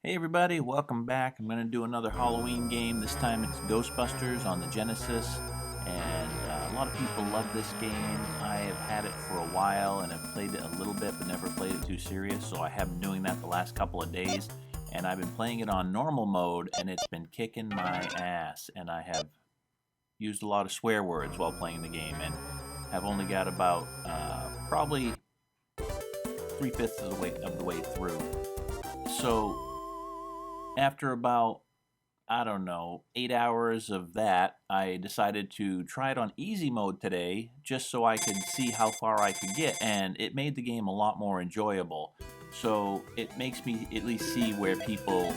Hey everybody, welcome back. I'm going to do another Halloween game. This time it's Ghostbusters on the Genesis, and a lot of people love this game. I have had it for a while and have played it a little bit but never played it too serious, so I have been doing that the last couple of days, and I've been playing it on normal mode and it's been kicking my ass, and I have used a lot of swear words while playing the game and have only got about probably 3/5 of the way through. So after about, I don't know, 8 hours of that, I decided to try it on easy mode today just so I could see how far I could get, and it made the game a lot more enjoyable. So it makes me at least see where people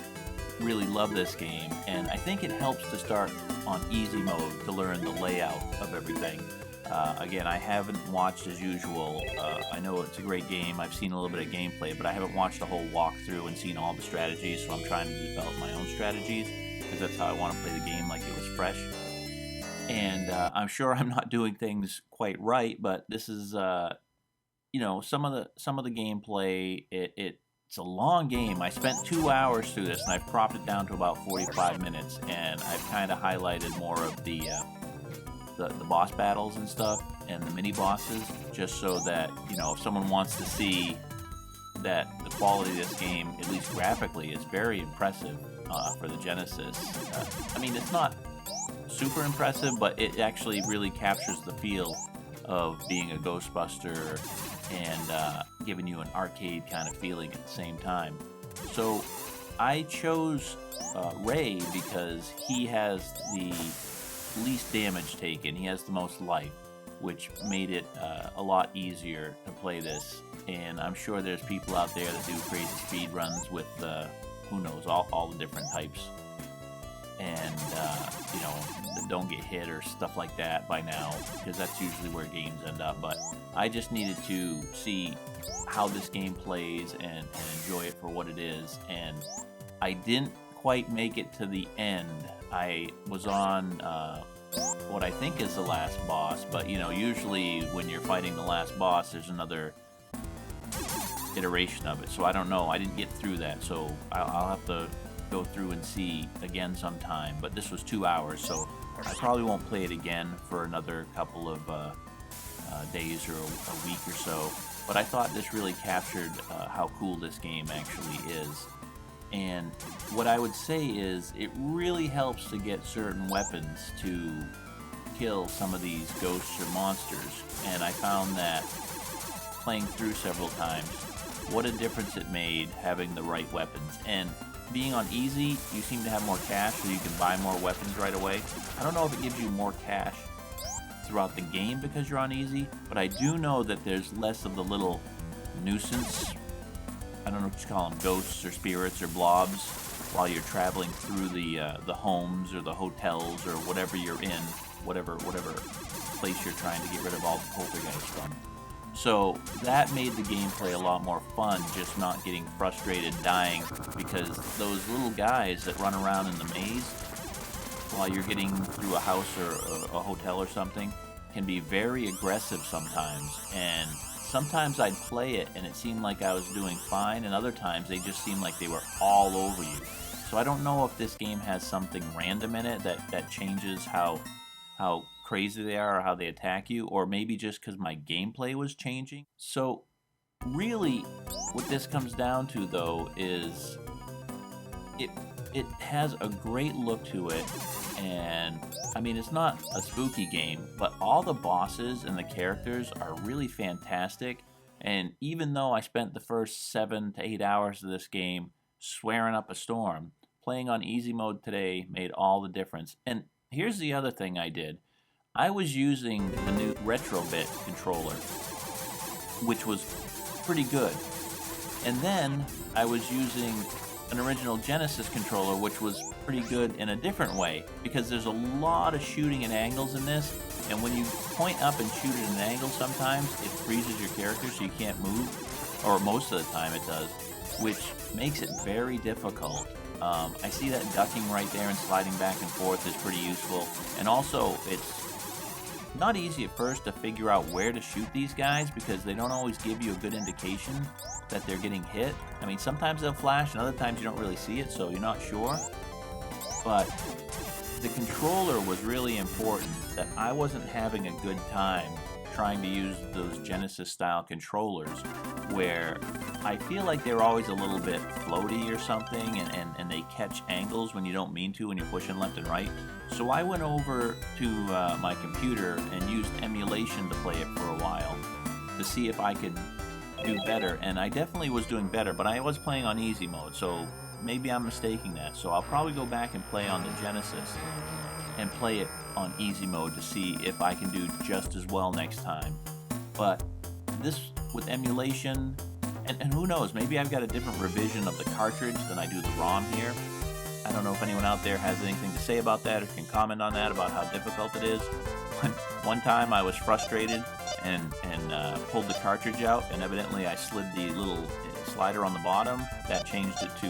really love this game, and I think it helps to start on easy mode to learn the layout of everything. Again, I haven't watched as usual. I know it's a great game. I've seen a little bit of gameplay, but I haven't watched the whole walkthrough and seen all the strategies, so I'm trying to develop my own strategies because that's how I want to play the game, like it was fresh. And I'm sure I'm not doing things quite right, but this is, some of the gameplay. It's a long game. I spent 2 hours through this, and I've propped it down to about 45 minutes, and I've kind of highlighted more of the boss battles and stuff and the mini bosses, just so that if someone wants to see that the quality of this game, at least graphically, is very impressive for the Genesis. I mean, it's not super impressive, but it actually really captures the feel of being a Ghostbuster and giving you an arcade kind of feeling at the same time. So I chose Ray because he has the least damage taken. He has the most life, which made it a lot easier to play this. And I'm sure there's people out there that do crazy speed runs with who knows, all the different types, and that don't get hit or stuff like that by now, because that's usually where games end up. But I just needed to see how this game plays and enjoy it for what it is, and I didn't quite make it to the end. I was on what I think is the last boss, but usually when you're fighting the last boss, there's another iteration of it. So I don't know. I didn't get through that, so I'll have to go through and see again sometime. But this was 2 hours, so I probably won't play it again for another couple of days or a week or so. But I thought this really captured how cool this game actually is. And what I would say is it really helps to get certain weapons to kill some of these ghosts or monsters. And I found that playing through several times, what a difference it made having the right weapons. And being on easy, you seem to have more cash, so you can buy more weapons right away. I don't know if it gives you more cash throughout the game because you're on easy, but I do know that there's less of the little nuisance, I don't know what you call them, ghosts or spirits or blobs, while you're traveling through the homes or the hotels or whatever you're in, whatever place you're trying to get rid of all the poltergeists from. So that made the gameplay a lot more fun, just not getting frustrated dying, because those little guys that run around in the maze while you're getting through a house or a hotel or something can be very aggressive sometimes, and sometimes I'd play it and it seemed like I was doing fine, and other times they just seemed like they were all over you. So I don't know if this game has something random in it that changes how crazy they are or how they attack you, or maybe just because my gameplay was changing. So really what this comes down to, though, is it has a great look to it, and I mean, it's not a spooky game, but all the bosses and the characters are really fantastic. And even though I spent the first 7 to 8 hours of this game swearing up a storm, playing on easy mode today made all the difference. And here's the other thing I did. I was using the new Retrobit controller, which was pretty good. And then I was using an original Genesis controller, which was pretty good in a different way, because there's a lot of shooting at angles in this, and when you point up and shoot at an angle, sometimes it freezes your character so you can't move, or most of the time it does, which makes it very difficult. I see that ducking right there and sliding back and forth is pretty useful, and also it's not easy at first to figure out where to shoot these guys, because they don't always give you a good indication that they're getting hit. I mean, sometimes they'll flash and other times you don't really see it, so you're not sure. But the controller was really important, that I wasn't having a good time trying to use those Genesis style controllers where I feel like they're always a little bit floaty or something, and they catch angles when you don't mean to when you're pushing left and right. So I went over to my computer and used emulation to play it for a while to see if I could do better, and I definitely was doing better, but I was playing on easy mode, so maybe I'm mistaking that. So I'll probably go back and play on the Genesis and play it on easy mode to see if I can do just as well next time. But this with emulation, and who knows, maybe I've got a different revision of the cartridge than I do the ROM here. I don't know if anyone out there has anything to say about that or can comment on that, about how difficult it is. One time I was frustrated and pulled the cartridge out, and evidently I slid the little slider on the bottom. That changed it to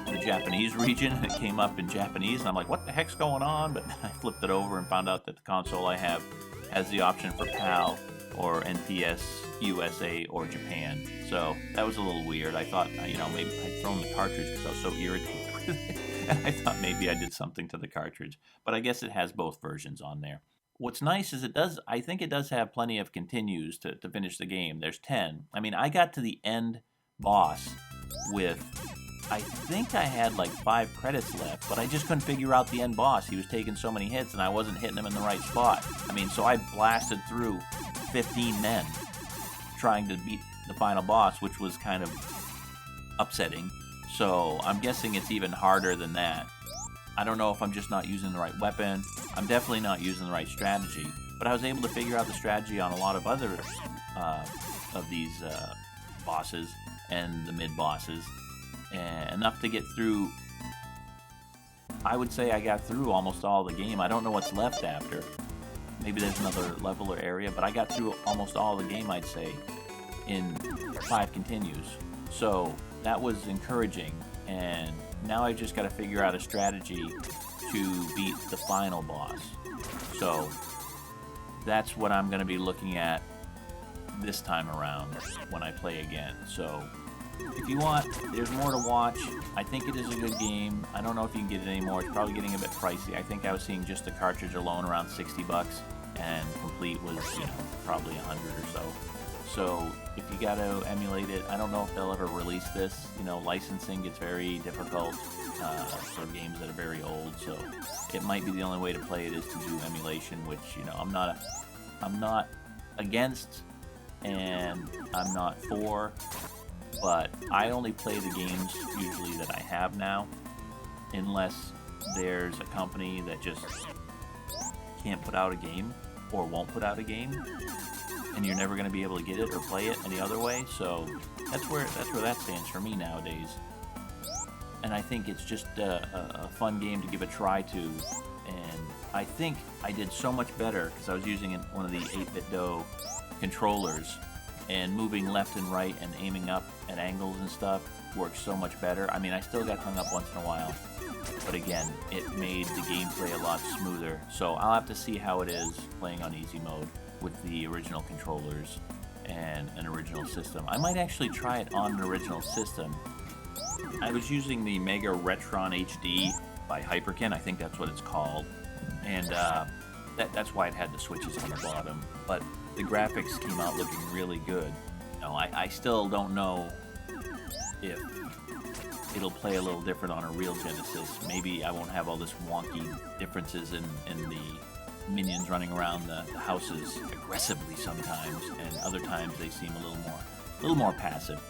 the Japanese region, and it came up in Japanese, and I'm like, what the heck's going on? But I flipped it over and found out that the console I have has the option for PAL or NPS, USA, or Japan. So that was a little weird. I thought, maybe I'd thrown the cartridge because I was so irritated with it. And I thought maybe I did something to the cartridge. But I guess it has both versions on there. What's nice is I think it does have plenty of continues to finish the game. There's 10. I mean, I got to the end boss with, I think I had like 5 credits left, but I just couldn't figure out the end boss. He was taking so many hits and I wasn't hitting him in the right spot. I mean, so I blasted through 15 men trying to beat the final boss, which was kind of upsetting. So I'm guessing it's even harder than that. I don't know if I'm just not using the right weapon. I'm definitely not using the right strategy, but I was able to figure out the strategy on a lot of other of these bosses and the mid-bosses, and enough to get through. I would say I got through almost all the game. I don't know what's left after. Maybe there's another level or area, but I got through almost all the game, I'd say, in 5 continues. So that was encouraging, and now I just got to figure out a strategy to beat the final boss. So that's what I'm going to be looking at this time around when I play again. So if you want, there's more to watch. I think it is a good game. I don't know if you can get it anymore. It's probably getting a bit pricey. I think I was seeing just the cartridge alone around $60, and complete was, probably 100 or so. So if you got to emulate it, I don't know if they'll ever release this. Licensing gets very difficult for games that are very old. So it might be the only way to play it is to do emulation, which I'm not against, and I'm not for. But I only play the games usually that I have now, unless there's a company that just can't put out a game or won't put out a game, and you're never going to be able to get it or play it any other way. So that's where that stands for me nowadays. And I think it's just a fun game to give a try to. And I think I did so much better because I was using one of the 8-bit Do controllers, and moving left and right and aiming up at angles and stuff works so much better. I mean, I still got hung up once in a while, but again, it made the gameplay a lot smoother. So I'll have to see how it is playing on easy mode with the original controllers and an original system. I might actually try it on an original system. I was using the Mega Retron HD by Hyperkin, I think that's what it's called, and that's why it had the switches on the bottom, but the graphics came out looking really good. I still don't know if it'll play a little different on a real Genesis. Maybe I won't have all this wonky differences in the minions running around the houses aggressively sometimes, and other times they seem a little more passive.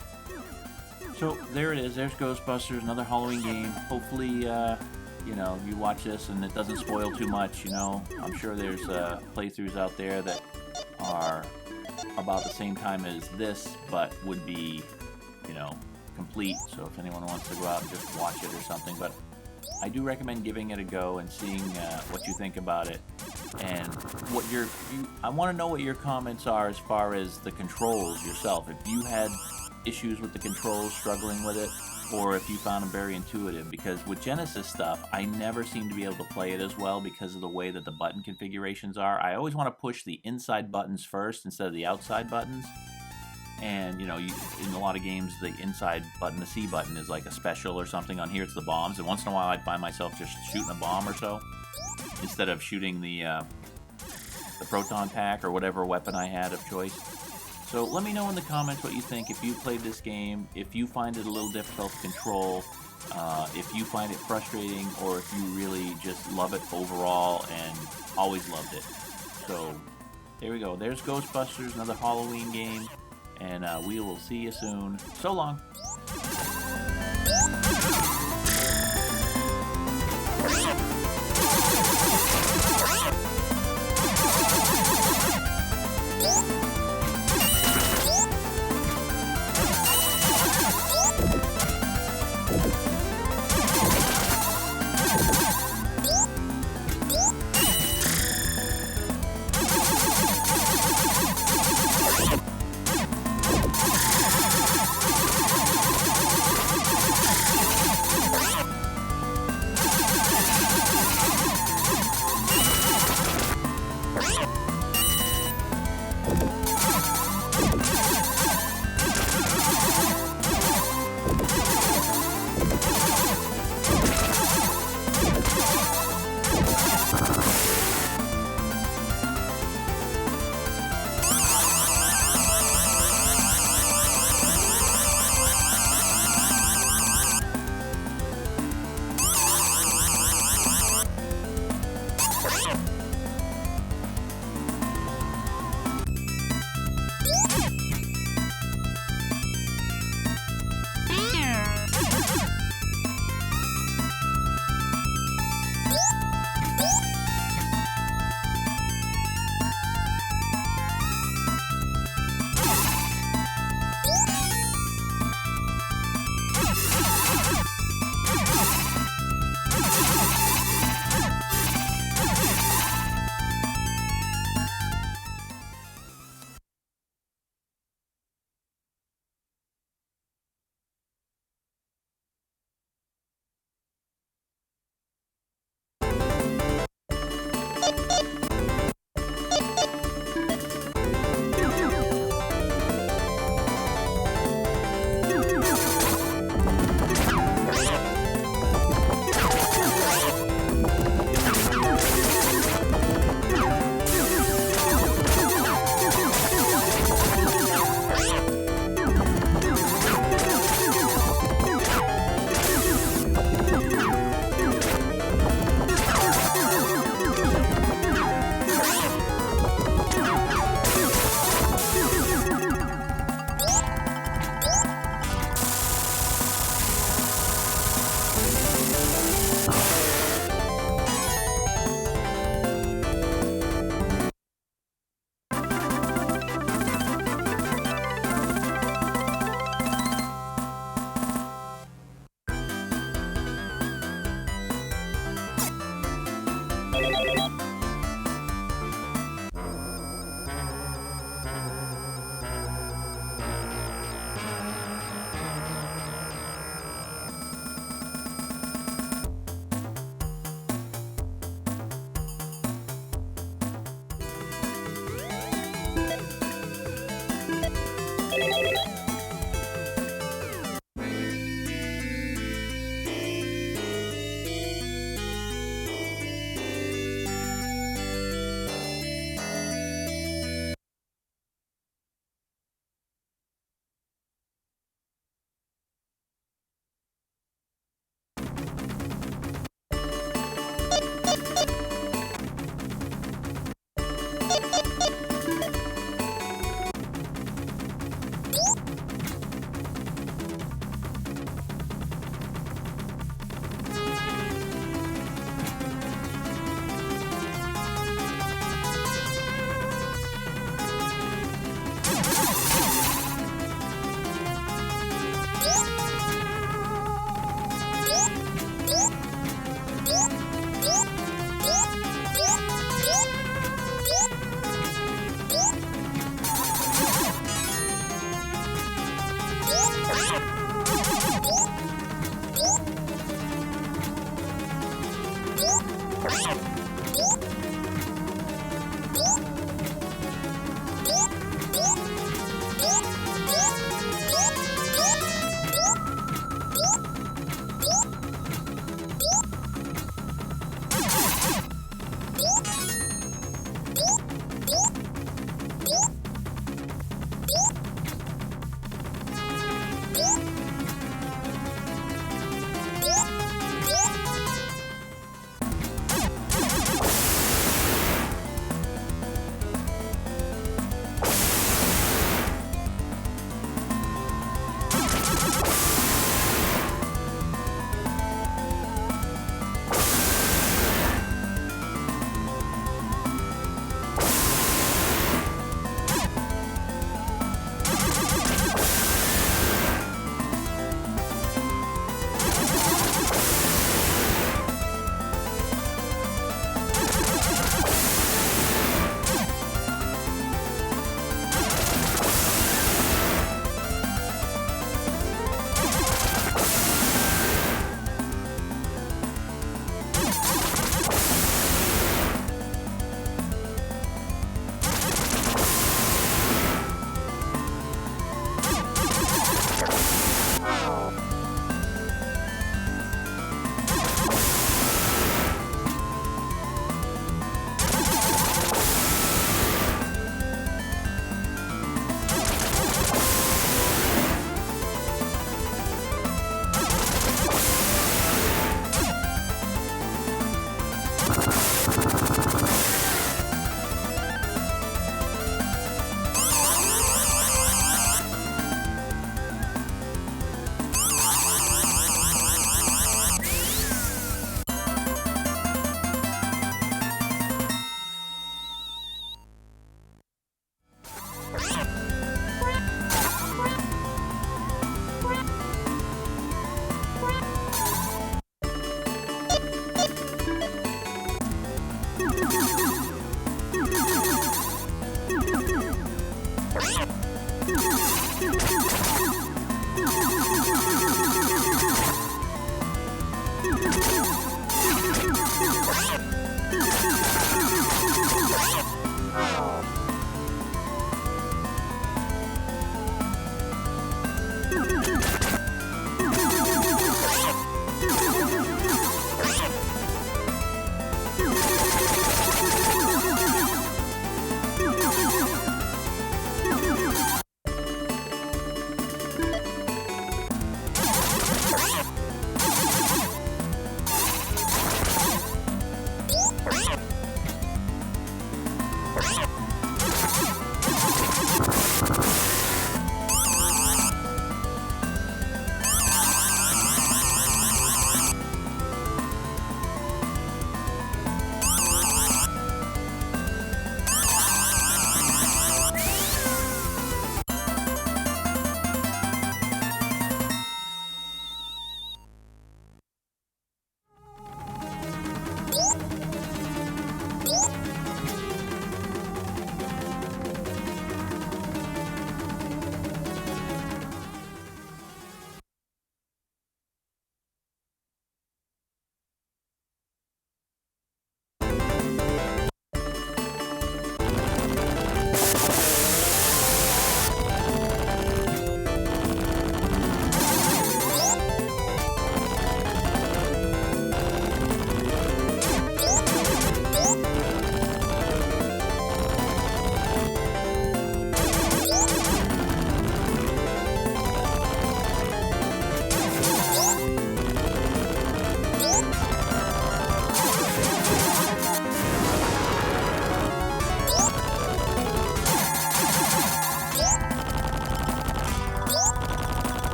So there it is. There's Ghostbusters, another Halloween game. Hopefully, you watch this and it doesn't spoil too much. I'm sure there's playthroughs out there that are about the same time as this, but would be, complete. So if anyone wants to go out and just watch it or something, but I do recommend giving it a go and seeing what you think about it, and I want to know what your comments are as far as the controls yourself. If you had issues with the controls, struggling with it, or if you found them very intuitive, because with Genesis stuff, I never seem to be able to play it as well because of the way that the button configurations are. I always want to push the inside buttons first instead of the outside buttons, And in a lot of games, the inside button, the C button, is like a special or something. On here, it's the bombs. And once in a while, I'd find myself just shooting a bomb or so instead of shooting the proton pack or whatever weapon I had of choice. So let me know in the comments what you think. If you played this game, if you find it a little difficult to control, if you find it frustrating, or if you really just love it overall and always loved it. So there we go. There's Ghostbusters, another Halloween game, and we will see you soon. So long.